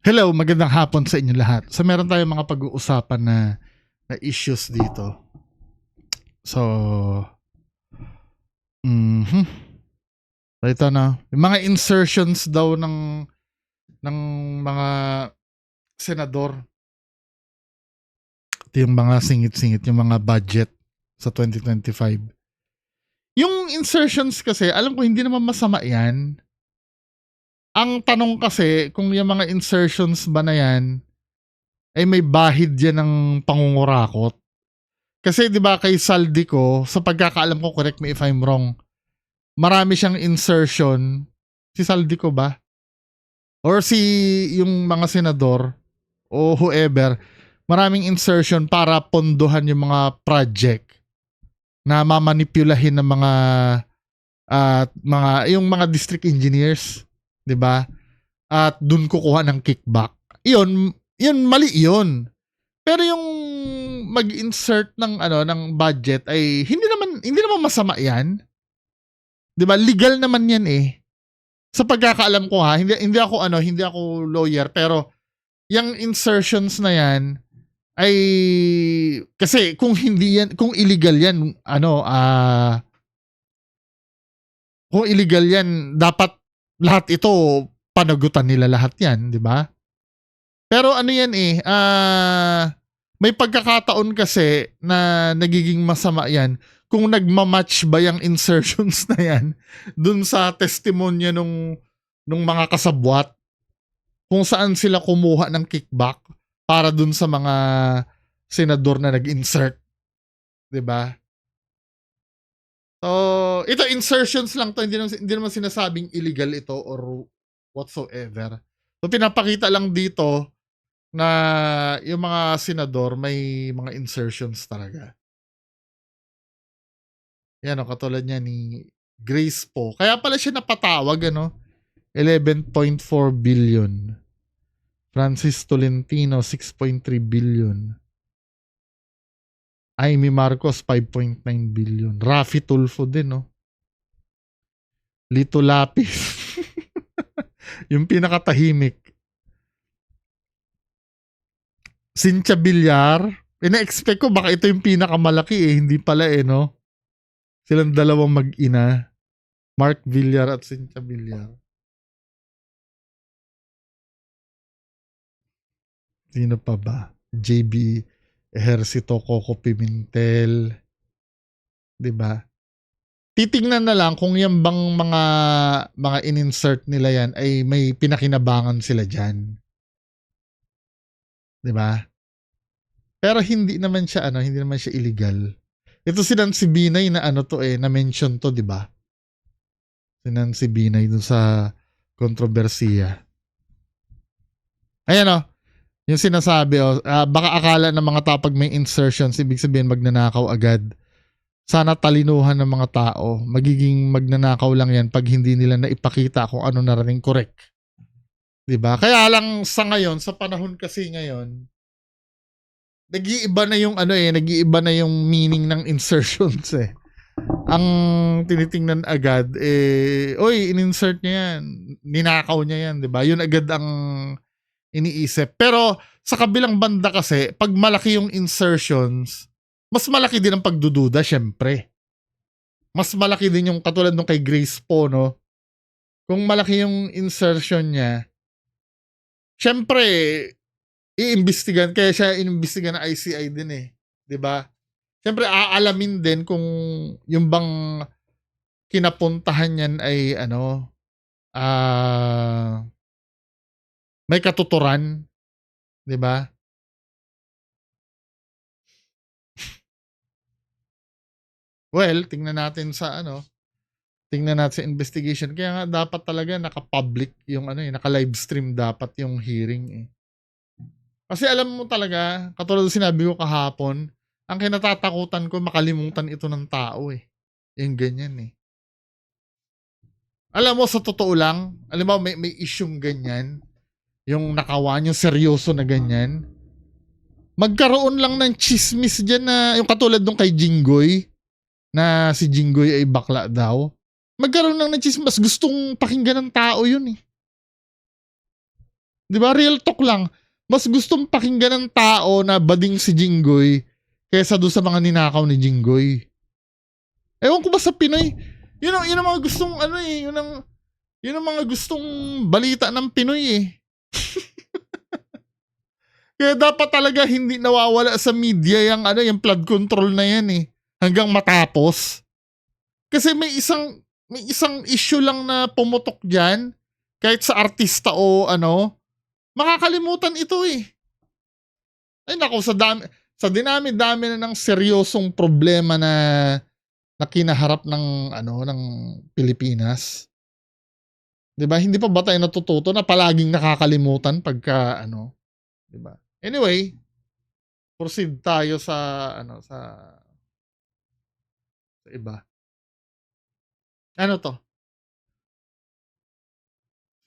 Hello, magandang hapon sa inyo lahat. So meron tayong mga pag-uusapan na issues dito. So, mhm. So ito na, yung mga insertions daw ng mga senador. Ito yung mga singit-singit, yung mga budget sa 2025. Yung insertions kasi, alam ko hindi naman masama yan. Ang tanong kasi, kung yung mga insertions ba na yan, ay may bahid yan ng pangungurakot. Kasi 'di ba kay Saldico, sa pagkakaalam ko, correct me if I'm wrong, marami siyang insertion, si Saldico ba? Or si yung mga senador o whoever, maraming insertion para pondohan yung mga project na mamanipulahin ng mga yung mga district engineers, 'di ba? At dun kukuha ng kickback. Yun mali yun. Pero yung mag-insert ng budget ay hindi naman masama 'yan. 'Di ba? Legal naman 'yan eh. Sa pagkakaalam ko ha, hindi ako lawyer, pero yung insertions na 'yan ay kasi kung illegal 'yan, kung illegal 'yan, dapat lahat ito panagutan nila lahat 'yan, 'di ba? Pero ano 'yan eh, may pagkakataon kasi na nagiging masama 'yan kung nagma-match ba yung insertions na 'yan dun sa testimonya nung mga kasabwat, kung saan sila kumuha ng kickback para dun sa mga senador na nag-insert, 'di ba? So, ito insertions lang 'to, hindi naman sinasabing illegal ito or whatsoever. So, pinapakita lang dito na yung mga senador may mga insertions talaga. Yan o, katulad niya ni Grace Poe. Kaya pala siya napatawag, 11.4 billion. Francis Tolentino, 6.3 billion. Amy Marcos, 5.9 billion. Raffy Tulfo din, no? Lito Lapis. Yung pinakatahimik. Cynthia Villar. Ina-expect ko baka ito yung pinakamalaki eh. Hindi pala eh, no? Silang dalawang mag-ina. Mark Villar at Cynthia Villar. Sino pa ba? JB Ejercito, Coco Pimentel. 'Di ba? Titingnan na lang kung yan bang mga in-insert nila yan ay may pinakinabangan sila diyan. 'Di ba? Pero hindi naman siya illegal. Ito si Nancy Binay na na mention to, 'di ba? Si Nancy Binay dun sa kontrobersiya. Ayan yung sinasabi baka akala ng mga tao pag may insertions, ibig sabihin magnanakaw agad. Sana talinuhan ng mga tao. Magiging magnanakaw lang yan pag hindi nila naipakita kung ano na rin correct. 'Di ba? Kaya lang sa ngayon, sa panahon kasi ngayon, nag-iiba na yung meaning ng insertions eh. Ang tinitingnan agad oy, in-insert niya yan. Ninakaw niya yan, 'di ba? Yun agad ang iniisip. Pero sa kabilang banda kasi, pag malaki yung insertions, mas malaki din ang pagdududa, syempre. Mas malaki din yung katulad nung kay Grace Poe, no? Kung malaki yung insertion niya, syempre, iimbestigan, kaya siya inimbestigan ng ICI din eh. 'Di ba? Syempre, aalamin din kung yung bang kinapuntahan niyan ay may katuturan, 'di ba? Well, tingnan natin sa investigation. Kaya nga dapat talaga naka-public yung naka-live stream dapat yung hearing eh. Kasi alam mo talaga, katulad ng sinabi ko kahapon, ang kinatatakutan ko makalimutan ito ng tao eh. Yung ganyan eh. Alam mo, sa totoo lang, alam mo, may isyong ganyan, yung nakawan, yung seryoso na ganyan, magkaroon lang ng chismis dyan na, yung katulad nung kay Jinggoy, na si Jinggoy ay bakla daw, magkaroon lang ng chismis, gustong pakinggan ng tao yun eh. 'Di ba? Real talk lang. Mas gustong pakinggan ng tao na bading si Jinggoy kaysa doon sa mga ninakaw ni Jinggoy. Ewan ko ba sa Pinoy, yun ang mga gustong yun ang mga gustong balita ng Pinoy eh. Kaya dapat talaga hindi nawawala sa media yung flood control na yan eh. Hanggang matapos. Kasi may isang issue lang na pumutok diyan kahit sa artista o makakalimutan ito eh. Ay nako, sa dinami-dami na ng seryosong problema na kinaharap ng Pilipinas. 'Di ba? Hindi pa ba tayo natututo na palaging nakakalimutan pagka 'di ba? Anyway, proceed tayo sa iba. Ano to?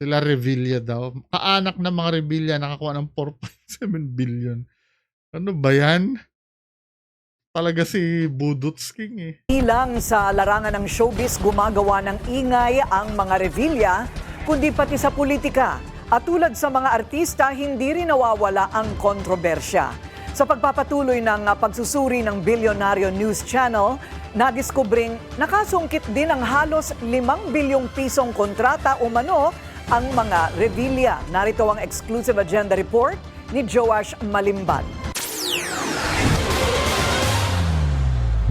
Sila Revilla daw. Kaanak ng mga Revilla nakakuha ng 4.7 billion. Ano ba yan? Talaga si Budots King eh. Ilang sa larangan ng showbiz gumagawa ng ingay ang mga Revilla, kundi pati sa politika. At tulad sa mga artista, hindi rin nawawala ang kontrobersya. Sa pagpapatuloy ng pagsusuri ng Bilyonaryo News Channel, nadiskubring nakasungkit din ng halos 5 bilyong pisong kontrata umano ang mga Revilla. Narito ang exclusive agenda report ni Joash Malimban.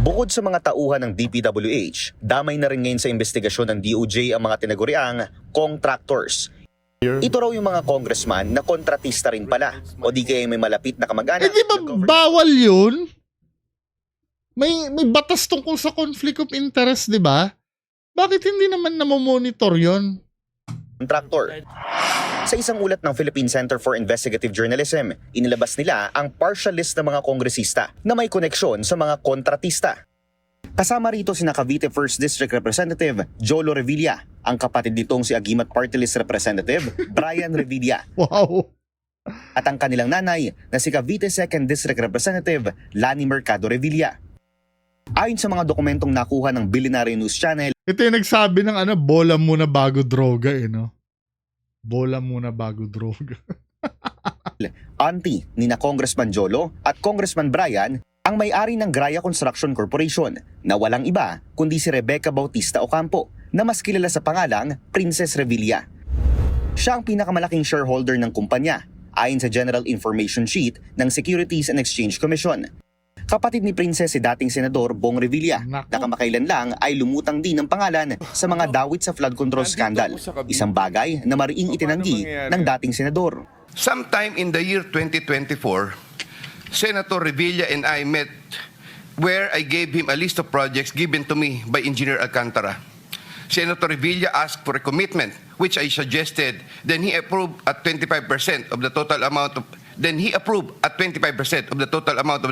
Bukod sa mga tauhan ng DPWH, damay na rin ngayon sa investigasyon ng DOJ ang mga tinaguriang contractors. Ito raw yung mga congressman na kontratista rin pala o di kaya may malapit na kamag-anak. Di ba bawal yun? May batas tungkol sa conflict of interest, di ba? Bakit hindi naman namomonitor yun? Contractor. Sa isang ulat ng Philippine Center for Investigative Journalism, inilabas nila ang partial list ng mga kongresista na may koneksyon sa mga kontratista. Kasama rito si Cavite 1st District Representative Jolo Revilla, ang kapatid nitong si Aguimat Party List Representative Brian Revilla. Wow! At ang kanilang nanay na si Cavite 2nd District Representative Lani Mercado Revilla. Ayon sa mga dokumentong nakuha ng Bilyonaryo News Channel, ito yung nagsabi ng bola muna bago droga eh, no? Bola muna bago droga. auntie ni na Congressman Jolo at Congressman Brian ang may-ari ng Graya Construction Corporation na walang iba kundi si Rebecca Bautista Ocampo na mas kilala sa pangalang Princess Revilla. Siya ang pinakamalaking shareholder ng kumpanya ayon sa General Information Sheet ng Securities and Exchange Commission. Kapatid ni Princess si dating Senador Bong Revilla na kamakailan lang ay lumutang din ng pangalan sa mga dawit sa flood control scandal. Isang bagay na mariing itinanggi ng dating senador. Sometime in the year 2024, Senator Revilla and I met where I gave him a list of projects given to me by Engineer Alcantara. Senator Revilla asked for a commitment, which I suggested. Then he approved at 25% of the total amount of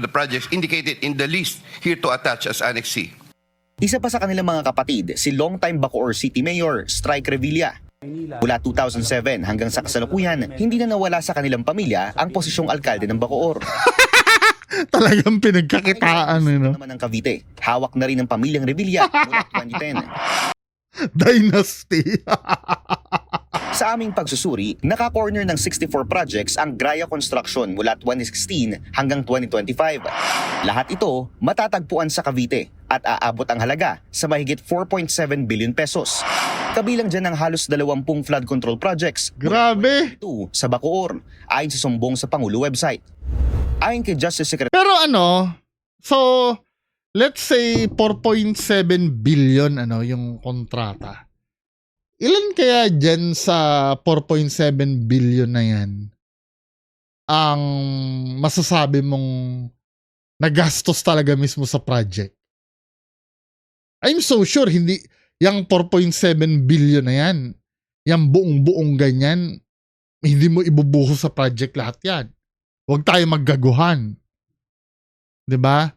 the projects indicated in the list here to attach as Annex C. Isa pa sa kanilang mga kapatid, si longtime Bacoor City Mayor Strike Revilla. Mula 2007 hanggang sa kasalukuyan, hindi na nawala sa kanilang pamilya ang posisyong alkalde ng Bacoor. Talagang pinagkakitaan no? Naman ng Cavite, hawak na rin ng pamilyang Revilla mula 2010. Dynasty. Sa aming pagsusuri, naka-corner ng 64 projects ang Graya Construction mula 2016 hanggang 2025. Lahat ito matatagpuan sa Cavite at aabot ang halaga sa mahigit 4.7 billion pesos. Kabilang dyan ang halos 20 flood control projects. Grabe! Ito sa Bacoor, ayon sa sumbong sa Pangulo website. Ayon kay Justice Secretary. Pero so let's say 4.7 billion yung kontrata. Ilan kaya dyan sa 4.7 billion na yan ang masasabi mong nagastos talaga mismo sa project? I'm so sure hindi yung 4.7 billion na yan, yung buong-buong ganyan, hindi mo ibubuhos sa project lahat yan. Huwag tayo maggaguhan. 'Di ba?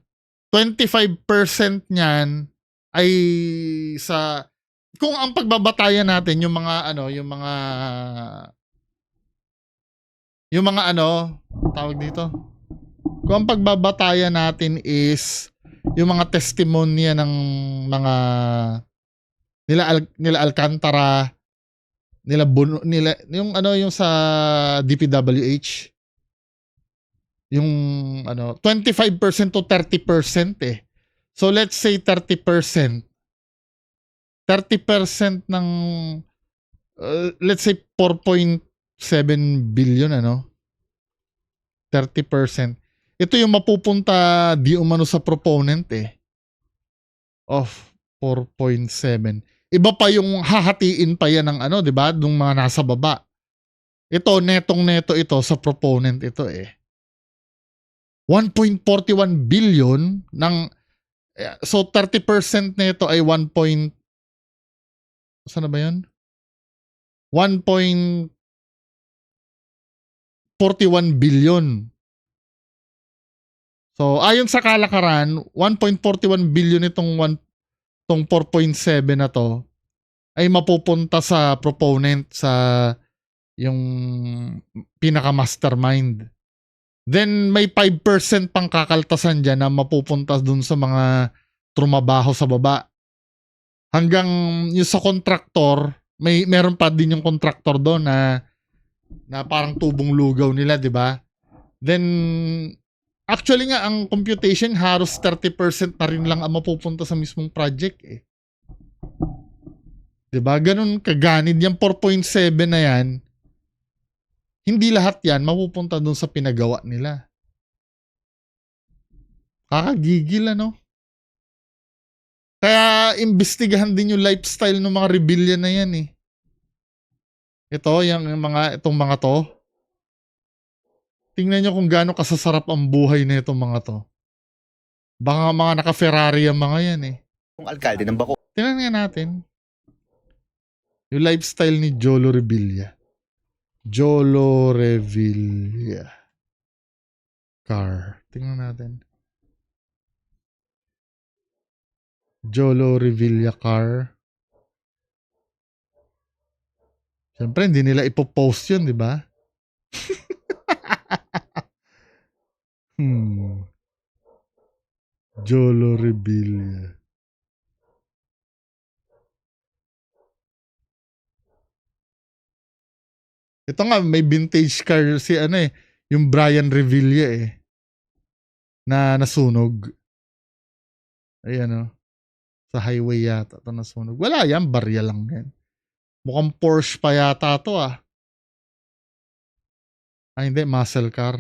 25% niyan ay sa kung ang pagbabatayan natin yung mga tawag dito. Kung ang pagbabatayan natin is yung mga testimonya ng mga nila Alcantara, nila yung ano yung sa DPWH yung ano 25% to 30% eh. So let's say 30% ng let's say 4.7 billion ano 30%. Ito yung mapupunta di umano sa proponent eh of 4.7. Iba pa yung hahatiin pa yan ng ano, 'di ba? Nung mga nasa baba. Ito netong-neto ito sa proponent ito eh. 1.41 billion ng so 30% nito ay 1. Saan na ba 'yun? 1.41 billion. So ayon sa kalakaran, 1.41 billion itong 4.7 na to ay mapupunta sa proponent sa yung pinaka mastermind. Then may 5% pang kakaltasan dyan na mapupunta dun sa mga trumabaho sa baba. Hanggang yung sa kontraktor, meron pa din yung kontraktor doon na parang tubong lugaw nila, 'di ba? Then actually nga ang computation halos 30% na rin lang ang mapupunta sa mismong project eh. 'Di ba? Ganun kaganid yung 4.7 na yan. Hindi lahat yan mapupunta dun sa pinagawa nila. Kakagigil ano? Kaya imbestigahan din yung lifestyle ng mga rebellion na yan eh. Itong mga to. Tingnan nyo kung gaano kasasarap ang buhay na itong mga to. Baka mga naka-Ferrari ang mga yan eh. Ang alkalde ng Baco. Tingnan nga natin. Yung lifestyle ni Jolo Revilla. Jolo Revilla. Car. Tingnan natin. Jolo Revilla car. Siyempre, hindi nila ipopost yun, di ba? Jolo Revilla. Ito nga, may vintage car si ano eh, yung Brian Revilla eh, na nasunog. Ayan o. Sa highway yata ito nasunog. Wala yan, barya lang yan. Mukhang Porsche pa yata ito ah. Ay hindi, muscle car.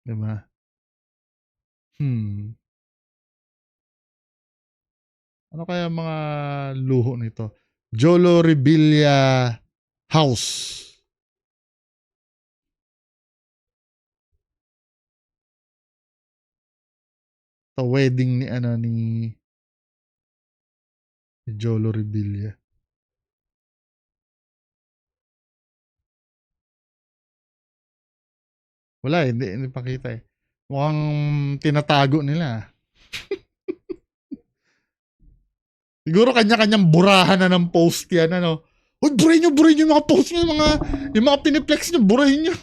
Diba? Ano kaya mga luho nito? Jolo Revilla House. Ito, wedding ni ano ni Jolo Revilla. Wala eh, hindi pakita eh. Mukhang tinatago nila. Siguro kanya-kanyang burahan na ng post yan, ano. Uy, burahin nyo yung mga post nyo, yung mga piniplex nyo, burahin nyo.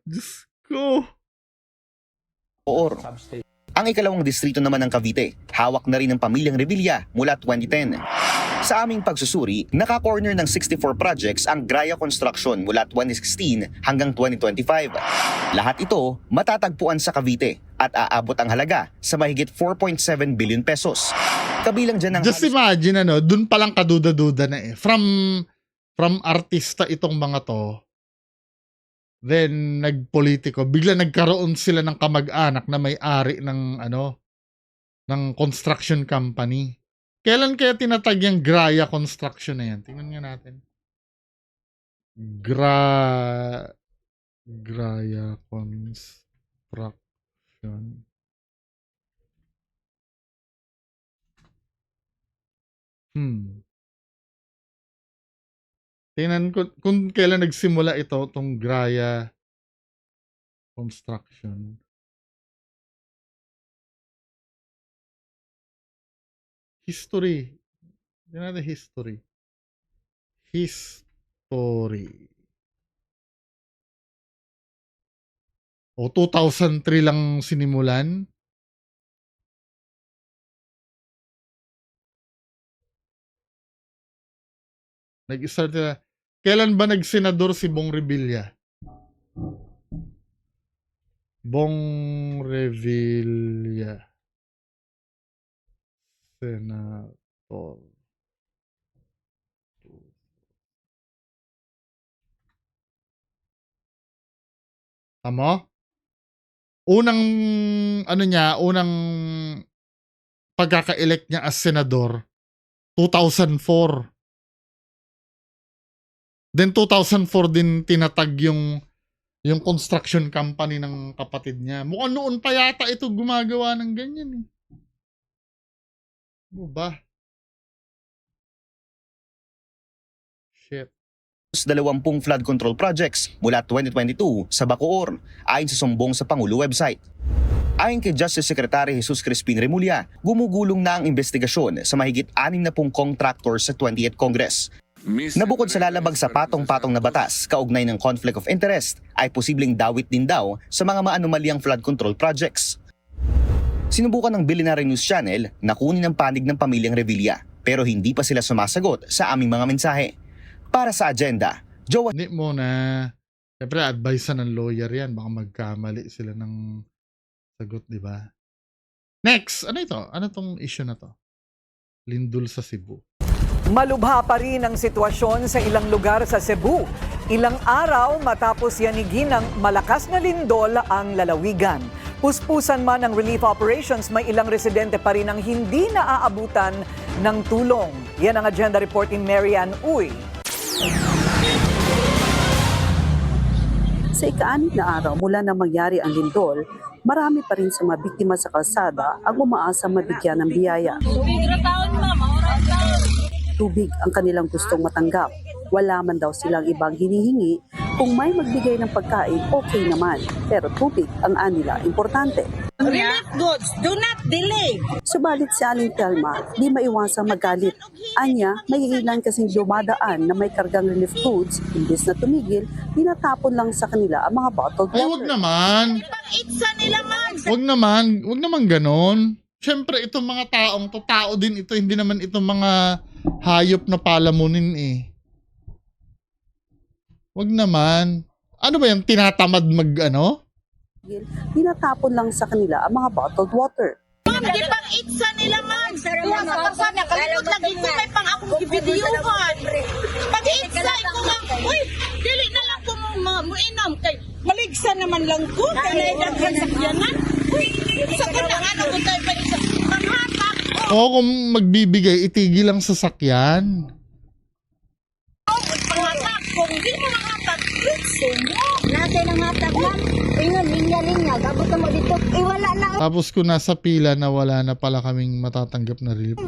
Diyos ko. Or. Ang ikalawang distrito naman ng Cavite, hawak na rin ng pamilyang Revilla mula 2010. Sa aming pagsusuri, naka-corner ng 64 projects ang Graya Construction mula 2016 hanggang 2025. Lahat ito matatagpuan sa Cavite at aabot ang halaga sa mahigit 4.7 billion pesos. Kabilang dyan ang... Just imagine, ano, dun palang kaduda-duda na eh. From artista itong mga to, then nagpolitiko, bigla nagkaroon sila ng kamag-anak na may-ari ng ano, ng construction company. Kailan kaya tinatag yung Graya Construction na yan? Tingnan nga natin. Graya Construction. Tingnan ko kung kailan nagsimula ito, itong Graya Construction. History. Tingnan natin history. O 2003 lang sinimulan. Nag-start sila. Kailan ba nagsenador si Bong Revilla? Bong Revilla. Senator. Tama? Unang, ano niya, unang pagkaka-elect niya as senador, 2004. Then 2004 din tinatag yung construction company ng kapatid niya. Mukhang noon pa yata ito gumagawa ng ganyan eh. Ano ba? Shit. 20 flood control projects mula 2022 sa Bacoor, ayon sa sumbong sa Pangulo website. Ayon kay Justice Secretary Jesus Crispin Remulla, gumugulong na ang investigasyon sa mahigit 60 contractors sa 28th Congress. Na bukod sa lalabag sa patong-patong na batas kaugnay ng conflict of interest, ay posibleng dawit din daw sa mga maanomaliang flood control projects. Sinubukan ng Billionaire News Channel na kunin ang panig ng pamilyang Revilla, pero hindi pa sila sumasagot sa aming mga mensahe. Para sa agenda, Joe Hindi muna. Siyempre, advice ng lawyer yan. Baka magkamali sila ng sagot, di ba? Next! Ano ito? Ano tong issue na to? Lindol sa Cebu. Malubha pa rin ang sitwasyon sa ilang lugar sa Cebu. Ilang araw matapos yanigin ng malakas na lindol ang lalawigan. Puspusan man ang relief operations, may ilang residente pa rin ang hindi naaabutan ng tulong. Yan ang agenda report ni Marian Uy. Sa ika-6 na araw mula na mangyari ang lindol, marami pa rin sa mga biktima sa kalsada ang umaasa mabigyan ng biyaya. Tubig ang kanilang gustong matanggap. Wala man daw silang ibang hinihingi. Kung may magbigay ng pagkain, okay naman. Pero tubig ang anila importante. Relief goods, do not delay. Subalit si Aling Telma, di maiwasang magalit. Anya, may ilan kasing dumadaan na may kargang relief goods, imbes na tumigil, tinatapon lang sa kanila ang mga bottled Ay, wag water. naman. Pang-itsa nila man. Wag naman ganon. Siyempre, itong mga taong to, tao din ito, hindi naman itong mga hayop na palamunin eh. Wag naman. Ano ba yan? Tinatamad mag-ano? Tinatapon lang sa kanila ang mga bottled water. Ma'am, di pang-itsa nila man. Kaya sa kasana, kalimot lagi ko may pang akong gibidiyuhan. Pag-itsa, ko nga, uy, dili na lang ko muinam. Kay maligsa naman lang ko. Kaya naidaghan sa kiyanan. Uy, sa kanang ano ko tayo pa isa. Panghatak. Oo, kung magbibigay, itigil lang sa sakyan. Panghatak. Kung hindi mo manghatak, gusto mo. Natin ang hatak lang. Ingon, linya-linya. Gabot mo dito. Wala na. Tapos kung nasa pila na wala na pala kaming matatanggap na relief.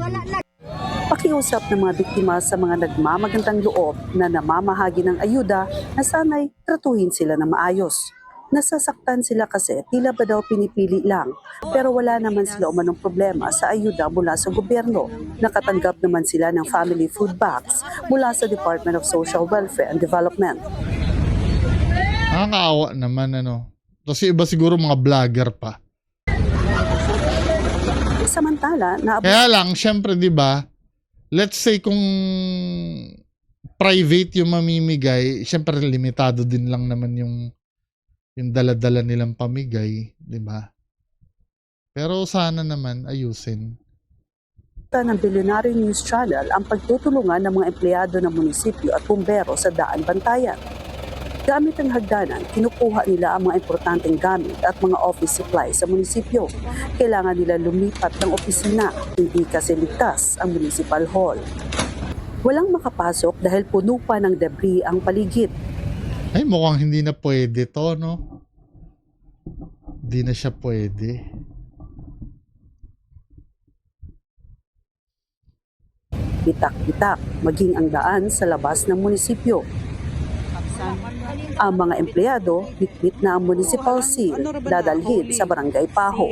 Pakiusap ng mga biktima sa mga nagmamagandang loob na namamahagi ng ayuda na sana'y tratuhin sila na maayos. Nasasaktan sila kasi tila ba daw pinipili lang, pero wala naman sila umanong problema sa ayuda mula sa gobyerno. Nakatanggap naman sila ng family food bags mula sa Department of Social Welfare and Development. Nakakaawa naman ano. Kasi iba siguro mga vlogger pa. Samantala, Kaya lang, syempre 'di ba? Let's say kung private yung mamimigay, syempre limitado din lang naman yung dala-dala nilang pamigay, 'di ba? Pero sana naman ayusin. ng Billionaire News Channel ang pagtutulungan ng mga empleyado ng munisipyo at bumbero sa daan bantayan. Gamit ang hagdanan, kinukuha nila ang mga importanteng gamit at mga office supplies sa munisipyo. Kailangan nila lumipat ng opisina, hindi kasi ligtas ang municipal hall. Walang makapasok dahil puno pa ng debris ang paligid. Ay, mukhang hindi na pwede to, no? Hindi na siya pwede. Bitak-bitak, maging ang daan sa labas ng munisipyo. Ang mga empleyado, bitbit na ang municipal seal, dadalhin sa barangay Paho.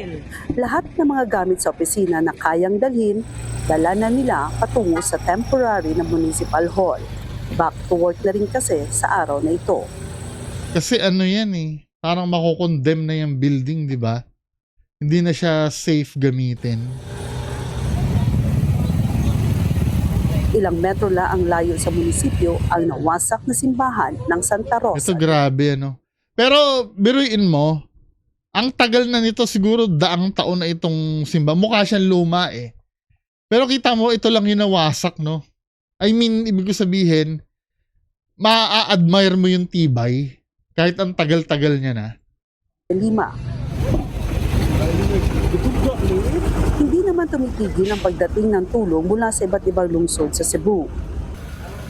Lahat ng mga gamit sa opisina na kayang dalhin, dala na nila patungo sa temporary na municipal hall. Back to work na rin kasi sa araw na ito. Kasi ano yan eh, parang makukondemn na yung building, di ba? Hindi na siya safe gamitin. Ilang metro lang ang layo sa munisipyo ang nawasak na simbahan ng Santa Rosa. Ito grabe, ano. Pero, biruin mo, ang tagal na nito, siguro daang taon na itong simba. Mukha siyang luma eh. Pero kita mo, ito lang yung nawasak, no? I mean, ibig ko sabihin, maa-admire mo yung tibay kahit ang tagal-tagal niya na. Lima. Hindi naman tumitigil ang pagdating ng tulong mula sa iba't ibang lungsod sa Cebu.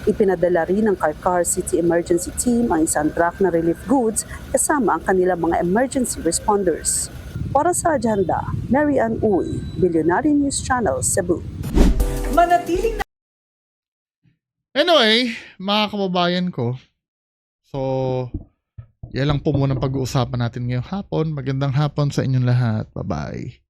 Ipinadala rin ng Carcar City Emergency Team ang isang truck na relief goods kasama ang kanilang mga emergency responders. Para sa agenda, Mary Ann Uy, Billionaire News Channel, Cebu. Manatiling Anyway, mga kababayan ko, so, yan lang po muna pag-uusapan natin ngayong hapon. Magandang hapon sa inyong lahat. Bye-bye.